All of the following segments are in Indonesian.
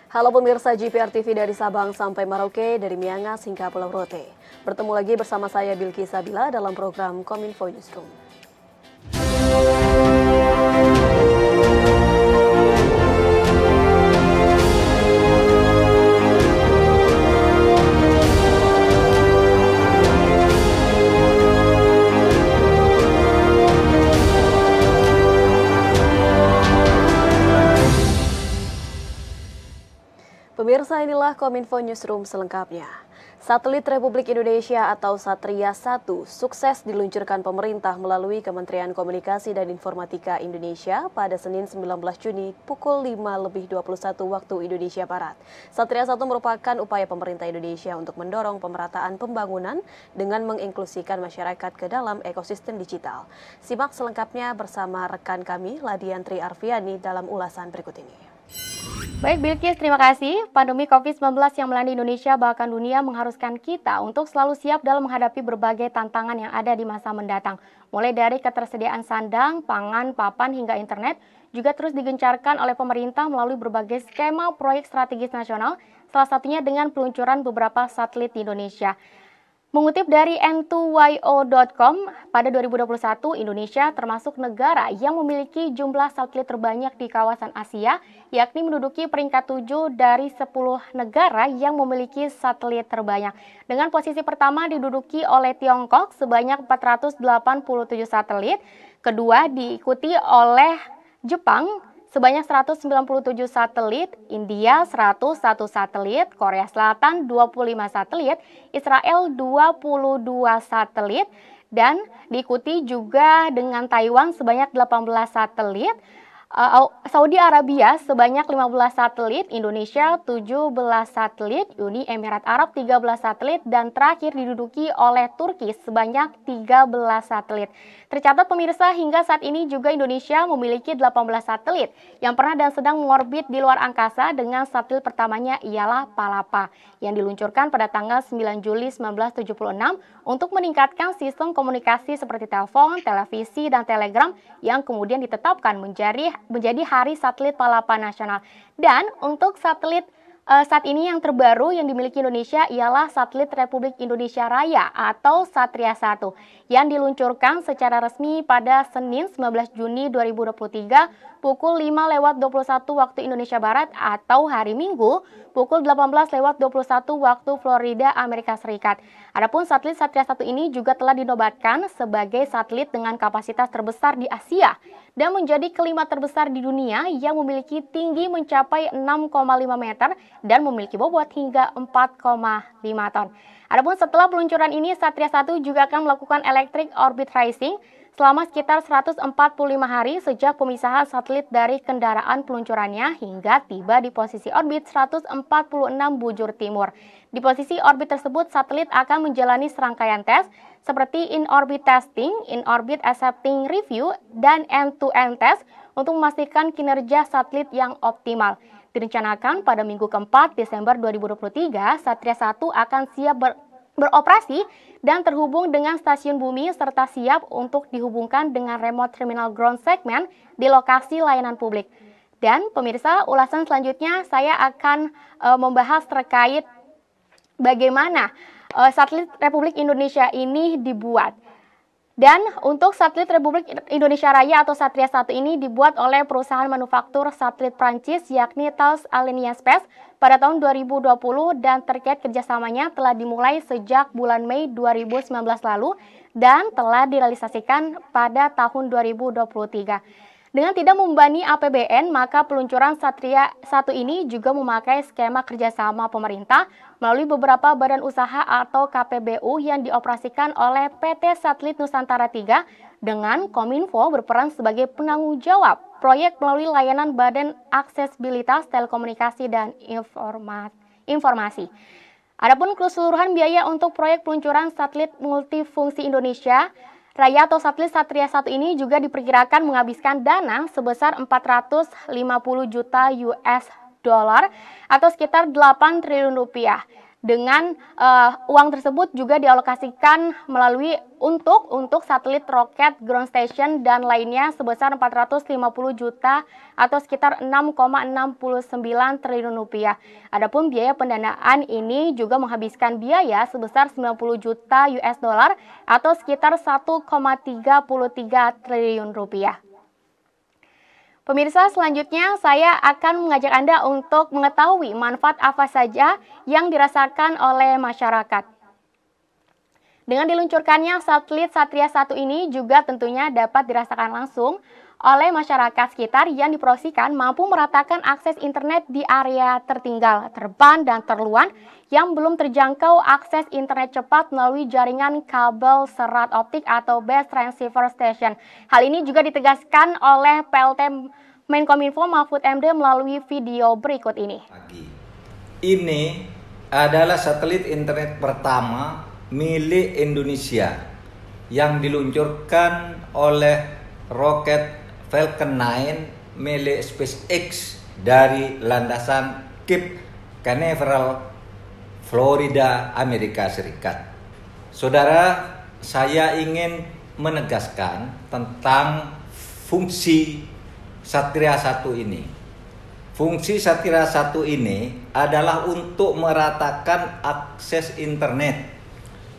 Halo pemirsa GPR TV dari Sabang sampai Merauke, dari Miangas hingga Pulau Rote. Bertemu lagi bersama saya Bilki Sabila dalam program Kominfo Newsroom. Pemirsa, inilah Kominfo Newsroom selengkapnya. Satelit Republik Indonesia atau Satria-1 sukses diluncurkan pemerintah melalui Kementerian Komunikasi dan Informatika Indonesia pada Senin 19 Juni pukul 5.21 waktu Indonesia Barat. Satria-1 merupakan upaya pemerintah Indonesia untuk mendorong pemerataan pembangunan dengan menginklusikan masyarakat ke dalam ekosistem digital. Simak selengkapnya bersama rekan kami Ladiantri Arfiani dalam ulasan berikut ini. Baik Bilkis, terima kasih. Pandemi COVID-19 yang melanda Indonesia bahkan dunia mengharuskan kita untuk selalu siap dalam menghadapi berbagai tantangan yang ada di masa mendatang. Mulai dari ketersediaan sandang, pangan, papan, hingga internet juga terus digencarkan oleh pemerintah melalui berbagai skema proyek strategis nasional, salah satunya dengan peluncuran beberapa satelit di Indonesia. Mengutip dari n2yo.com, pada 2021 Indonesia termasuk negara yang memiliki jumlah satelit terbanyak di kawasan Asia, yakni menduduki peringkat 7 dari 10 negara yang memiliki satelit terbanyak. Dengan posisi pertama diduduki oleh Tiongkok sebanyak 487 satelit, kedua diikuti oleh Jepang sebanyak 197 satelit, India 101 satelit, Korea Selatan 25 satelit, Israel 22 satelit, dan diikuti juga dengan Taiwan sebanyak 18 satelit, Saudi Arabia sebanyak 15 satelit, Indonesia 17 satelit, Uni Emirat Arab 13 satelit, dan terakhir diduduki oleh Turki sebanyak 13 satelit. Tercatat pemirsa, hingga saat ini juga Indonesia memiliki 18 satelit yang pernah dan sedang mengorbit di luar angkasa, dengan satelit pertamanya ialah Palapa yang diluncurkan pada tanggal 9 Juli 1976 untuk meningkatkan sistem komunikasi seperti telepon, televisi, dan telegram yang kemudian ditetapkan menjadi Hari Satelit Palapa Nasional. Dan untuk satelit saat ini yang terbaru yang dimiliki Indonesia ialah satelit Republik Indonesia Raya atau Satria-1 yang diluncurkan secara resmi pada Senin 19 Juni 2023 pukul 5.21 waktu Indonesia Barat atau hari Minggu pukul 18.21 waktu Florida, Amerika Serikat. Adapun satelit Satria-1 ini juga telah dinobatkan sebagai satelit dengan kapasitas terbesar di Asia dan menjadi kelima terbesar di dunia yang memiliki tinggi mencapai 6,5 meter dan memiliki bobot hingga 4,5 ton. Adapun setelah peluncuran ini, Satria-1 juga akan melakukan electric orbit tracing selama sekitar 145 hari sejak pemisahan satelit dari kendaraan peluncurannya hingga tiba di posisi orbit 146 bujur timur. Di posisi orbit tersebut, satelit akan menjalani serangkaian tes seperti in-orbit testing, in-orbit accepting review, dan end-to-end test untuk memastikan kinerja satelit yang optimal. Direncanakan pada minggu keempat Desember 2023, Satria-1 akan siap beroperasi dan terhubung dengan stasiun bumi serta siap untuk dihubungkan dengan remote terminal ground segment di lokasi layanan publik. Dan pemirsa, ulasan selanjutnya saya akan membahas terkait bagaimana satelit Republik Indonesia ini dibuat. Dan untuk satelit Republik Indonesia Raya atau Satria-1 ini dibuat oleh perusahaan manufaktur satelit Prancis yakni Thales Alenia Space pada tahun 2020, dan terkait kerjasamanya telah dimulai sejak bulan Mei 2019 lalu dan telah direalisasikan pada tahun 2023. Dengan tidak membebani APBN, maka peluncuran Satria-1 ini juga memakai skema kerjasama pemerintah melalui beberapa badan usaha atau KPBU yang dioperasikan oleh PT Satelit Nusantara 3 dengan Kominfo berperan sebagai penanggung jawab proyek melalui layanan Badan Aksesibilitas Telekomunikasi dan Informasi. Adapun keseluruhan biaya untuk proyek peluncuran satelit multifungsi Indonesia Raya atau satelit Satria-1 ini juga diperkirakan menghabiskan dana sebesar 450 juta US dollar atau sekitar 8 triliun rupiah. dengan uang tersebut juga dialokasikan melalui untuk satelit, roket, ground station, dan lainnya sebesar 450 juta atau sekitar 6,69 triliun rupiah. Adapun biaya pendanaan ini juga menghabiskan biaya sebesar 90 juta US dollar atau sekitar 1,33 triliun rupiah. Pemirsa, selanjutnya saya akan mengajak Anda untuk mengetahui manfaat apa saja yang dirasakan oleh masyarakat. Dengan diluncurkannya satelit Satria 1 ini juga tentunya dapat dirasakan langsung oleh masyarakat sekitar yang diproyeksikan mampu meratakan akses internet di area tertinggal, terdepan, dan terluar yang belum terjangkau akses internet cepat melalui jaringan kabel serat optik atau Base Transceiver Station. Hal ini juga ditegaskan oleh PLT Menkominfo Mahfud MD melalui video berikut ini. Ini adalah satelit internet pertama milik Indonesia yang diluncurkan oleh roket Falcon 9 milik SpaceX dari landasan Cape Canaveral, Florida, Amerika Serikat. Saudara, saya ingin menegaskan tentang fungsi Satria 1 ini. Fungsi Satria 1 ini adalah untuk meratakan akses internet,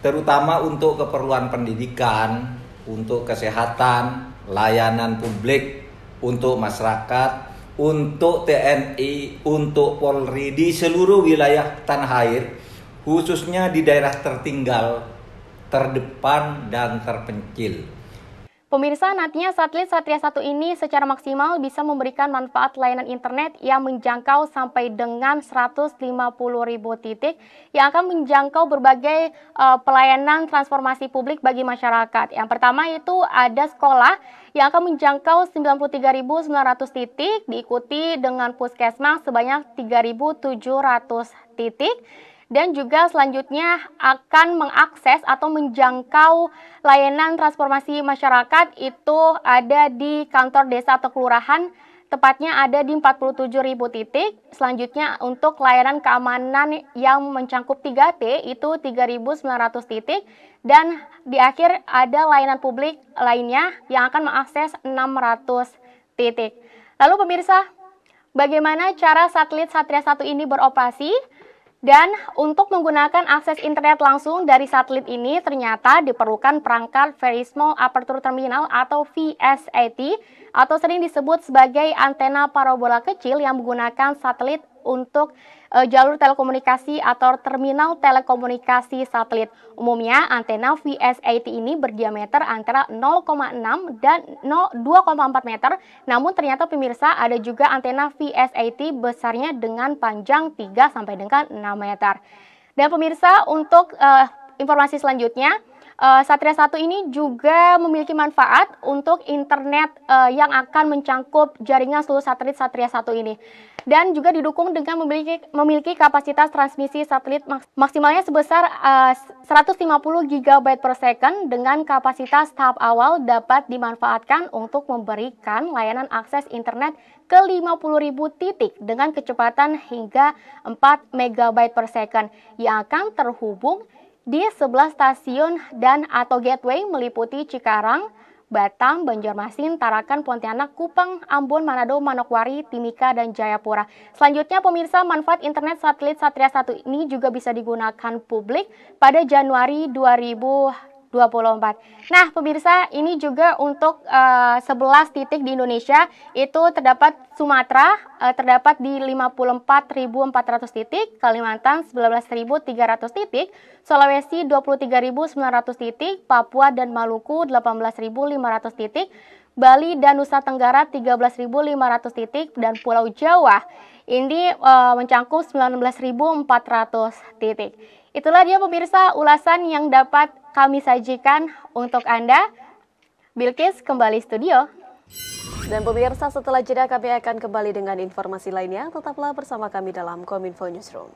terutama untuk keperluan pendidikan, untuk kesehatan, layanan publik, untuk masyarakat, untuk TNI, untuk Polri di seluruh wilayah tanah air, khususnya di daerah tertinggal, terdepan, dan terpencil. Pemirsa, nantinya satelit Satria 1 ini secara maksimal bisa memberikan manfaat layanan internet yang menjangkau sampai dengan 150.000 titik yang akan menjangkau berbagai pelayanan transformasi publik bagi masyarakat. Yang pertama itu ada sekolah yang akan menjangkau 93.900 titik, diikuti dengan puskesmas sebanyak 3.700 titik. Dan juga selanjutnya akan mengakses atau menjangkau layanan transformasi masyarakat itu ada di kantor desa atau kelurahan, tepatnya ada di 47.000 titik. Selanjutnya untuk layanan keamanan yang mencakup 3T itu 3.900 titik. Dan di akhir ada layanan publik lainnya yang akan mengakses 600 titik. Lalu pemirsa, bagaimana cara satelit Satria 1 ini beroperasi? Dan untuk menggunakan akses internet langsung dari satelit ini ternyata diperlukan perangkat Very Small Aperture Terminal atau VSAT atau sering disebut sebagai antena parabola kecil yang menggunakan satelit untuk jalur telekomunikasi atau terminal telekomunikasi satelit. Umumnya antena VSAT ini berdiameter antara 0,6 dan 2,4 meter. Namun ternyata pemirsa ada juga antena VSAT besarnya dengan panjang 3 sampai dengan 6 meter. Dan pemirsa untuk informasi selanjutnya, Satria 1 ini juga memiliki manfaat untuk internet yang akan mencangkup jaringan seluruh satelit Satria 1 ini. Dan juga didukung dengan memiliki kapasitas transmisi satelit maksimalnya sebesar 150 GB per second dengan kapasitas tahap awal dapat dimanfaatkan untuk memberikan layanan akses internet ke 50.000 titik dengan kecepatan hingga 4 MB per second yang akan terhubung di 11 stasiun dan atau gateway meliputi Cikarang, Batam, Banjarmasin, Tarakan, Pontianak, Kupang, Ambon, Manado, Manokwari, Timika, dan Jayapura. Selanjutnya pemirsa, manfaat internet satelit Satria 1 ini juga bisa digunakan publik pada Januari 2024. Nah pemirsa, ini juga untuk 11 titik di Indonesia itu terdapat Sumatera terdapat di 54.400 titik, Kalimantan 19.300 titik, Sulawesi 23.900 titik, Papua dan Maluku 18.500 titik, Bali dan Nusa Tenggara 13.500 titik, dan Pulau Jawa ini mencakup 19.400 titik. Itulah dia pemirsa ulasan yang dapat kami sajikan untuk Anda. Bilkis kembali studio. Dan pemirsa, setelah jeda kami akan kembali dengan informasi lainnya. Tetaplah bersama kami dalam Kominfo Newsroom.